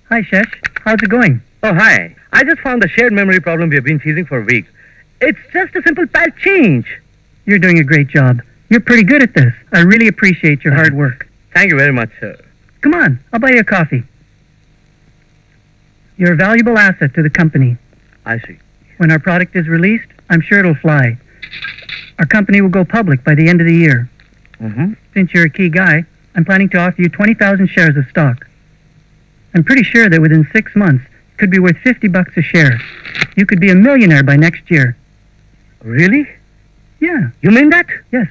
Hi, Shash. How's it going? Oh, hi. I just found the shared memory problem we have been teasing for weeks. It's just a simple pad change. You're doing a great job. You're pretty good at this. I really appreciate your hard work. Thank you very much, sir. Come on, I'll buy you a coffee. You're a valuable asset to the company. I see. When our product is released, I'm sure it'll fly. Our company will go public by the end of the year. Since you're a key guy, I'm planning to offer you 20,000 shares of stock. I'm pretty sure that within 6 months, it could be worth $50 a share. You could be a millionaire by next year. Really? Yeah. You mean that? Yes.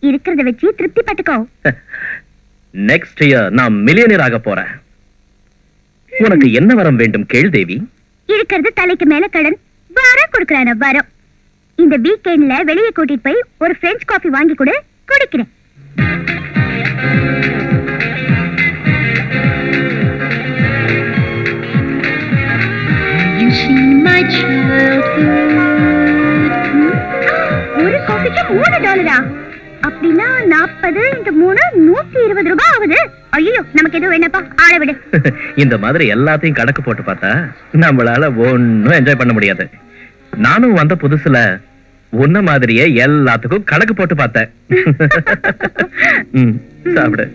இருக்கிறத வச்சு திருப்தி பட்டுக்கோ. Next year நான் millionaire ஆக போறேன். உனக்கு என்ன வரம் வேண்டும் கேள் தேவி. இருக்கிறது தலைக்கு மேல கடன் வரம் கொடுக்கறான வரம். இந்த வீக்கெண்ட்ல வெளியே கூட்டிட்டு போய் ஒரு பிரெஞ்ச் காஃபி வாங்கி கொடு, குடிக்கிறேன். ஒரு காஃபிக்கு $3. அப்படின்னா 40 × 3 120 ரூபாய் ஆகுது. ஐயோ, நமக்கு எதுவும் வேணப்பா, ஆள விடு. இந்த மாதிரி எல்லாத்தையும் கணக்கு போட்டு பார்த்தா நம்மளால ஒன்னும் என்ஜாய் பண்ண முடியாது. நானும் வந்த புதுசுல உன்ன மாதிரியே எல்லாத்துக்கும் கணக்கு போட்டு பார்த்தேன். சாப்பிடு.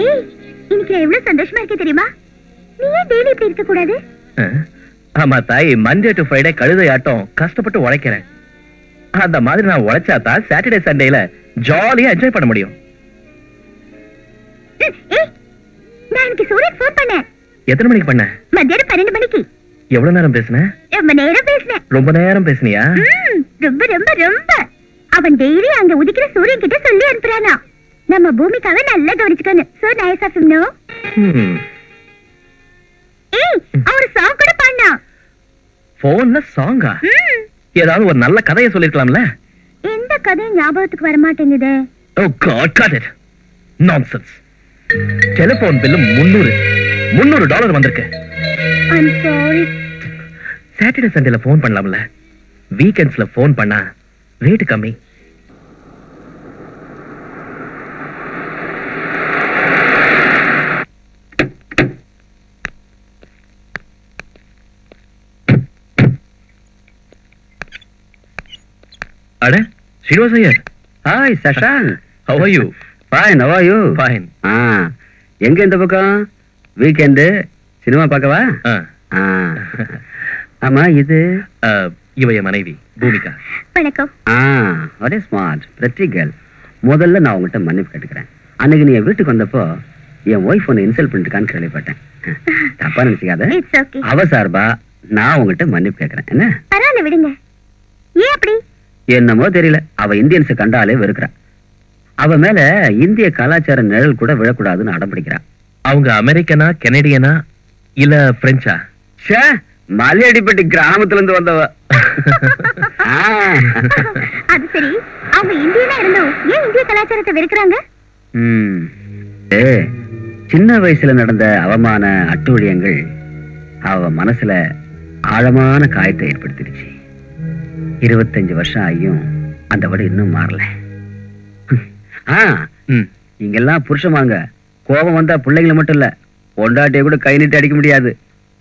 ஏய், இன்னைக்கு எவ்வளவு சந்தோஷமா இருக்கு தெரியுமா? நீ ஏன் டெய்லி இப்படி இருக்க கூடாது? ஆமா தாய், மண்டே டு ஃப்ரைடே கழுதையாட்டம் கஷ்டப்பட்டு உழைக்கிறேன். அந்த மாதிரி நான் உழைச்சாதான் சாட்டர்டே சண்டேல ஜாலியா என்ஜாய் பண்ண முடியும். நான் இன்னைக்கு சூரியன் ஃபோன் பண்ணேன். எத்தனை மணிக்கு பண்ண? மத்தியானம் 12 மணிக்கு. எவ்வளவு நேரம் பேசுன? ரொம்ப நேரம் பேசினேன். ரொம்ப நேரம் பேசுனியா? ரொம்ப ரொம்ப ரொம்ப. அவன் டெய்லி அங்க உதிக்கிற சூரியன் கிட்ட சொல்லி அனுப்புறானா, நம்ம பூமிக்காக நல்லா கவனிச்சுக்கணும். So nice of him. No ஏய், அவர் சாங் கூட பாடுனா. போன்ல சாங்கா? ஏதாவது ஒரு நல்ல கதையை சொல்லிருக்கலாம்ல. எந்த கதையும் ஞாபகத்துக்கு வர மாட்டேங்குது. Oh God, got it. Nonsense. Telephone bill $300 வந்திருக்கு. I'm sorry. சாட்டர்டே சண்டேல போன் பண்ணலாம்ல. வீக்கெண்ட்ஸ்ல போன் பண்ணா ரேட் கம்மி. அட Srinivas Iyer. Hi Shashank. how are you? fine, how are you? fine. எங்க இந்த பக்கம் வீக்கெண்ட் சினிமா பார்க்கவா? ஆமா, இது இவய மனைவி பூமிகா. வணக்கம். ஒரே ஸ்மார்ட் பிரெட்டி கேர்ள். முதல்ல நான் உங்ககிட்ட மன்னிப்பு கேட்டுக்கிறேன். அன்னைக்கு நீ வீட்டுக்கு வந்தப்போ என் ஒய்ஃப் ஒன்னு இன்சல்ட் பண்ணிருக்கான்னு கேள்விப்பட்டேன். தப்பா நினைச்சுக்காத. அவ சார்பா நான் உங்ககிட்ட மன்னிப்பு கேட்கிறேன். என்ன? பரவாயில்ல, விடுங்க. ஏன் அப்படி? என்னமோ தெரியல, அவ இந்தியன்ஸ் கண்டாலே வெறுக்கிறா. அவ மேல இந்திய கலாச்சார நிழல் கூட விழக்கூடாதுன்னு அடம்பிடிக்கிறா. அவங்க அமெரிக்கனா, கெனடியனா இல்ல பிரெஞ்சா? மலையடிப்பட்டி கிராமத்துல இருந்து வந்தவ. அது சரி, அவங்க இந்தியனா இருந்தோம் ஏன் இந்திய கலாச்சாரத்தை வெறுக்கிறாங்க? சின்ன வயசுல நடந்த அவமான அட்டூழியங்கள் அவ மனசுல ஆழமான காயத்தை ஏற்படுத்திடுச்சு. 25 வருஷம் ஆகியும் அந்த வடு இன்னும் மாறல. இங்கெல்லாம் புருஷமாங்க கோபம் வந்தா பிள்ளைங்களை மட்டும் இல்ல, பொண்டாட்டிய கூட கை நீட்டு அடிக்க முடியாது.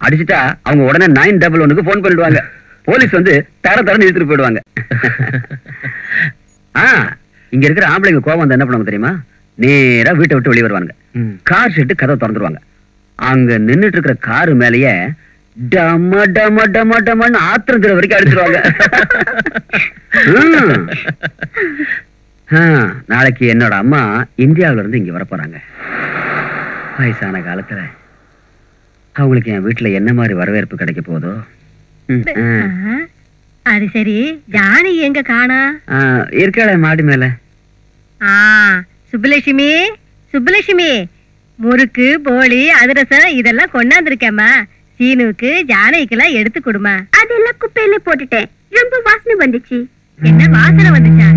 அடிச்சுட்டா அவங்க உடனே 911க்கு போன் பண்ணிடுவாங்க. போலீஸ் வந்து தர தரன்னு இழுத்துட்டு போயிடுவாங்க. இங்க இருக்கிற ஆம்பளைங்க கோவம் வந்து என்ன பண்ணுவாங்க தெரியுமா? நேரா வீட்டை விட்டு வெளியே வருவாங்க. கார் ஷெட்டு கதவை திறந்துருவாங்க. அங்க நின்னுட்டு இருக்கிற காரு மேலேயே டம டம டம டமன்னு ஆத்திரங்கிற வரைக்கும் அடிச்சிருவாங்க. நாளைக்கு என்னோட அம்மா இந்தியாவில இருந்து இங்க வர போறாங்க. வயசான காலத்துல அவங்களுக்கு என் வீட்டுல என்ன மாதிரி வரவேற்பு கிடைக்க போதோ. அது சரி, ஜானகி எங்க காணா? இருக்காள மாடி மேல. சுப்புலட்சுமி, சுப்புலட்சுமி, முறுக்கு போலி அதிரசம் இதெல்லாம் கொண்டாந்துருக்கேம்மா. சீனுக்கு ஜானகிக்கெல்லாம் எடுத்து கொடுமா. அதெல்லாம் குப்பையில போட்டுட்டேன். ரொம்ப வாசனை வந்துச்சு. என்ன வாசனை வந்துச்சா?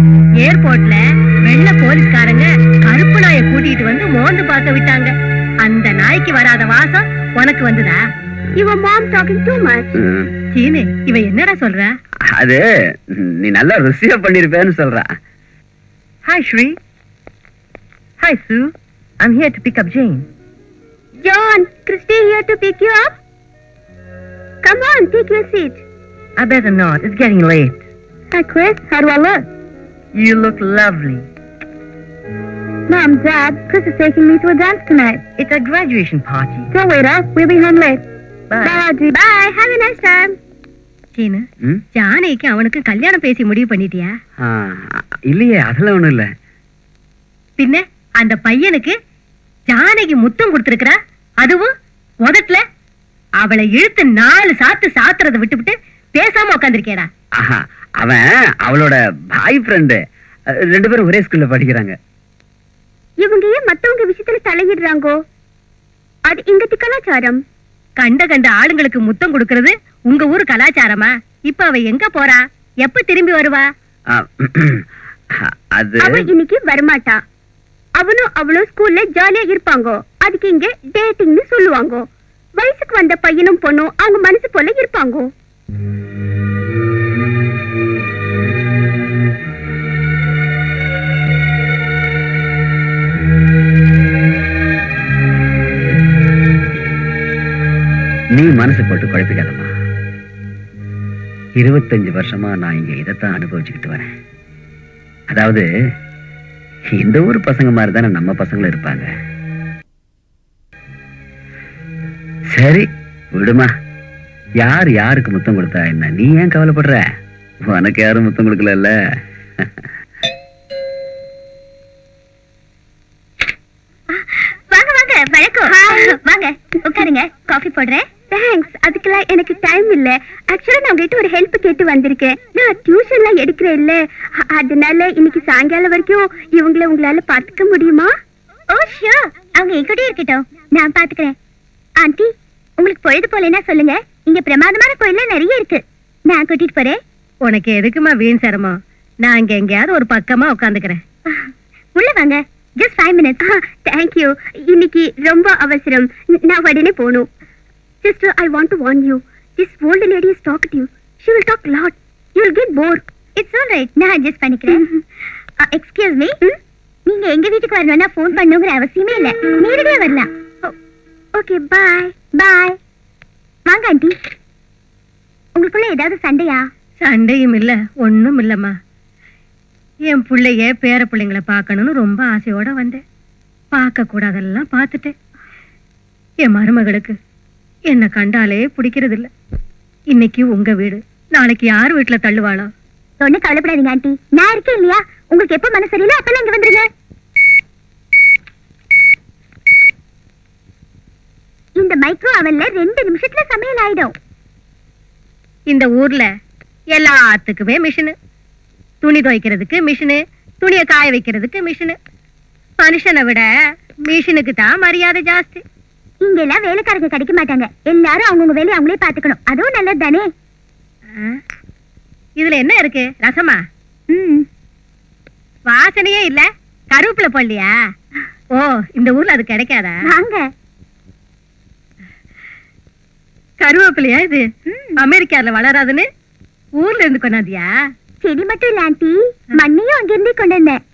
ஏர்போர்ட்ல வெள்ள போலீஸ்காரங்க கருப்பு நாயை கூட்டிட்டு வந்து மோந்து பார்க்க விட்டாங்க. அந்த நாய்க்கு வராத வாசம் உனக்கு வந்துதா? Your mom talking too much. Seenu, இவ என்னடா சொல்றா? அது நீ நல்லா ருசியா பண்ணிருப்பேன்னு சொல்றா. Hi Shri. Hi Sue. I'm here to pick up Jane. John, Christy here to pick you up. Come on, take your seat. I better not. It's getting late. Hi Chris, how do I look? You look lovely. Mom, Dad, Chris is taking me to a dance tonight. It's a graduation party. Don't wait up. We'll be home late. Bye. Bye, Audrey. Bye. Have a nice time. Seenu, ஜானகிக்கு அவனுக்கு கல்யாணம் பேசி முடிவு பண்ணிட்டியா? இல்லையே, அதெல்லாம் ஒண்ணும் இல்ல. பின்ன அந்த பையனுக்கு ஜானகி முத்தம் கொடுத்திருக்கிறா, அதுவும் முதட்ல. அவளை இழுத்து 4 சாத்து சாத்துறத விட்டுவிட்டு பேசாம உட்காந்துருக்கேடா. அவன் அவளோட பாய் ஃப்ரெண்டு. 2 பேரும் ஒரே ஸ்கூல்ல படிக்கிறாங்க. இவங்க ஏன் மத்தவங்க விஷயத்துல தலையிடுறாங்கோ? அது இங்கத்து கலாச்சாரம். கண்ட கண்ட ஆளுங்களுக்கு முத்தம் கொடுக்கறது உங்க ஊரு கலாச்சாரமா? இப்ப அவ எங்க போறா? எப்ப திரும்பி வருவா? அவ இன்னைக்கு வரமாட்டா. அவனும் அவளும் ஸ்கூல்ல ஜாலியா இருப்பாங்க. அதுக்கு இங்க டேட்டிங்னு சொல்லுவாங்க. வயசுக்கு வந்த பையனும் பொண்ணும் அவங்க மனசு போல இருப்பாங்க. நீ மனசு போட்டு குழப்பிக்காதம்மா. 25 வருஷமா நான் இங்க இதைத்தான் அனுபவிச்சுக்கிட்டு வரேன். அதாவது இந்த ஊர் பசங்க மாதிரி தானே நம்ம பசங்களும் இருப்பாங்க. சரி விடுமா, யார் யாருக்கு முத்தம் கொடுத்தா என்ன? நீ ஏன் கவலைப்படுற? உனக்கு யாரும் முத்தம் கொடுக்கல. வாங்க வாங்க, வணக்கம். வாங்க உட்காருங்க, காஃபி போடுறேன். தேங்க்ஸ். அதுக்கெல்லாம் எனக்கு டைம் இல்ல. ஆக்சுவலா நான் உங்ககிட்ட ஒரு ஹெல்ப் கேட்டு வந்திருக்கேன். நான் டியூஷன்லாம் எடுக்கிறேன் இல்ல, அதனால இன்னைக்கு சாயங்காலம் வரைக்கும் இவங்களை உங்களால பாத்துக்க முடியுமா? ஓ ஷூர், அவங்க என்கிட்டயே இருக்கட்டும், நான் பாத்துக்கிறேன். ஆண்டி, உங்களுக்கு பொழுது போலன்னா சொல்லுங்க, இங்க பிரமாதமான கோயில்ல நிறைய இருக்கு, நான் கூட்டிட்டு போறேன். உனக்கு எதுக்குமா வீண் சிரமம்? நான் இங்க எங்கேயாவது ஒரு பக்கமா உட்காந்துக்கிறேன். உள்ள வாங்க. Just 5 minutes. Thank you. இன்னைக்கு ரொம்ப அவசரம், நான் உடனே போகணும். Sister, I want to warn you. This old lady is talking to you. She will talk a lot. You will get bored. It's all right. நான் adjust பண்ணிக்கிறேன். Excuse me. நீங்க எங்க வீட்டுக்கு வரணும்னா ஃபோன் பண்ணுங்கிற அவசியமே இல்ல, நேரடியா வரலாம். Okay, bye. Bye. வாங்க ஆண்டி. உங்களுக்குள்ள ஏதாவது சண்டையா? சண்டையும் இல்ல, ஒண்ணும் இல்லம்மா. என் பிள்ளைய பேர பிள்ளைங்களை பார்க்கணும்னு ரொம்ப ஆசையோட வந்தேன். பார்க்க கூடாதெல்லாம் பார்த்துட்டேன். என் மருமகளுக்கு என்ன கண்டாலே பிடிக்கிறது இல்ல. இன்னைக்கு உங்க வீடு, நாளைக்கு யார் வீட்டுல தள்ளுவாளோ? ஒண்ணு கவலைப்படாதீங்க ஆண்டி, நான் இருக்கேன் இல்லையா? உங்களுக்கு எப்ப மனசு சரியில்லை அப்பெல்லாம் இங்க வந்துருங்க. இந்த மைக்ரோ அவன்ல 2 நிமிஷத்துல சமையல் ஆயிடும். இந்த ஊர்ல எல்லாத்துக்குமே மிஷினு. துணி துவைக்கிறதுக்கு மிஷினு, துணியை காய வைக்கிறதுக்கு மிஷினு. மனுஷனை விட மிஷினுக்கு தான் மரியாதை ஜாஸ்தி. இங்க எல்லாம் வேலைக்காரங்க கிடைக்க மாட்டாங்க. எல்லாரும் அவங்கவுங்க வேலையை அவங்களே பாத்துக்கணும். அதுவும் நல்லது தானே. இதுல என்ன இருக்கு? ரசமா? வாசனையே இல்ல. கருவேப்பிலை போடலையா? ஓ, இந்த ஊர்ல அது கிடைக்காதா? வாங்க. கருவேப்பிலையா இது? அமெரிக்கால வளராதுன்னு ஊர்ல இருந்து கொண்டாந்தியா? செடி மட்டும் இல்ல ஆண்டி, மண்ணையும் அங்கிருந்தே கொண்டு வந்தேன்.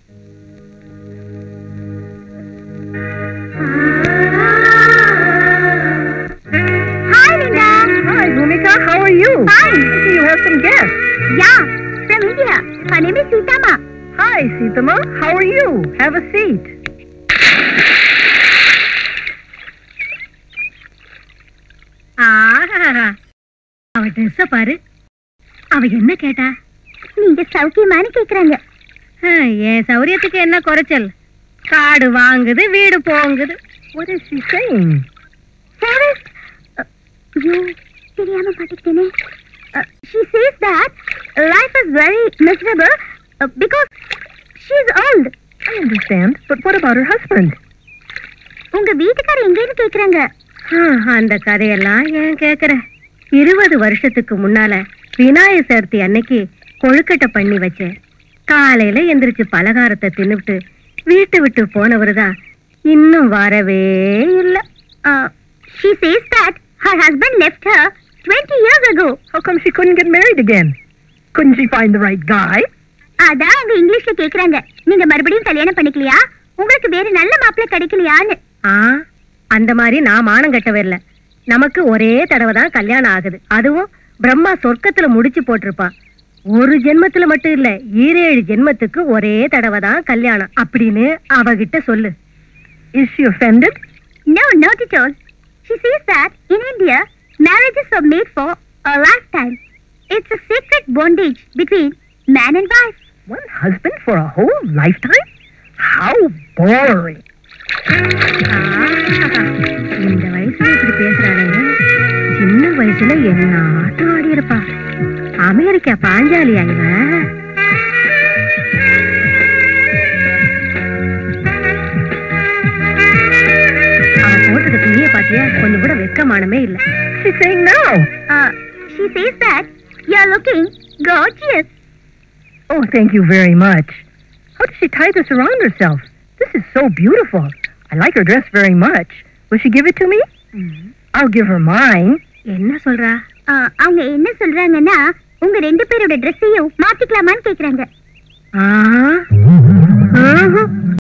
Hi Linda. Hi Bhumika, how are you? Fine. I see you have have some guests. Yeah, from India. Her name is Sitama. Hi, Sitama. How are you? Have a seat. அவ ட்ரெஸ்ஸ பாரு. அவ என்ன கேட்டா? நீங்க சௌக்கியமானு கேக்குறாங்க. என் சௌரியத்துக்கு என்ன குறைச்சல்? காடு வாங்குது, வீடு போங்குது. What is she saying? Sarah, you தெரியாம பாத்துக்கிட்டேனே. She says that life is very miserable because she is old. I understand, but what about her husband? உங்க வீட்டுக்காரர் எங்கன்னு கேக்குறாங்க. அந்த கதையெல்லாம் ஏன் கேக்குற? 20 வருஷத்துக்கு முன்னால விநாயகர் சதுர்த்தி அன்னைக்கு கொழுக்கட்டை பண்ணி வச்சேன். காலையில எந்திரிச்சு பலகாரத்தை தின்னுட்டு வீட்டை விட்டு போனவருதான் இன்னும் வரவே இல்ல. She says that her husband left her 20 years ago. How come she couldn't get married again? Couldn't she find the right guy? அதான் அவங்க இங்கிலீஷ்ல கேக்குறாங்க. நீங்க மறுபடியும் கல்யாணம் பண்ணிக்கலையா? உங்களுக்கு வேற நல்ல மாப்பிள்ளை கிடைக்கலையான்னு. அந்த மாதிரி நான் மானம் கட்டவே இல்ல. நமக்கு ஒரே தடவை தான் கல்யாணம் ஆகுது. அதுவும் பிரம்மா சொர்க்கத்துல முடிச்சு போட்டிருப்பா. ஒரு ஜென்மத்துல மட்டும் இல்ல, 7 ஜென்மத்துக்கு ஒரே தடவை தான் கல்யாணம் அப்படின்னு அவகிட்ட சொல்லு. Is she offended? No, not at all. She says that in India, marriages are made for a lifetime. It's a sacred bondage between man and wife. One husband for a whole lifetime? How boring. இந்த வயசுல இப்படி பேசுறாங்க. சின்ன வயசுல என்ன ஆட்டம் ஆடி இருப்பா. America பாஞ்சாலியா இவ? அவ போட்டது துணிய பாத்தியா? கொஞ்சம் கூட வெக்கமானமே இல்ல. She's saying no. She says that you're looking gorgeous. Oh, thank you very much. How does she tie this around herself? This is so beautiful. I like her dress very much. Will she give it to me? I'll give her mine. என்ன சொல்றா? அவங்க என்ன சொல்றாங்கன்னா உங்க ரெண்டு பேரோட ட்ரெஸ்ஸையும் மாத்திக்கலாமான்னு கேக்குறாங்க.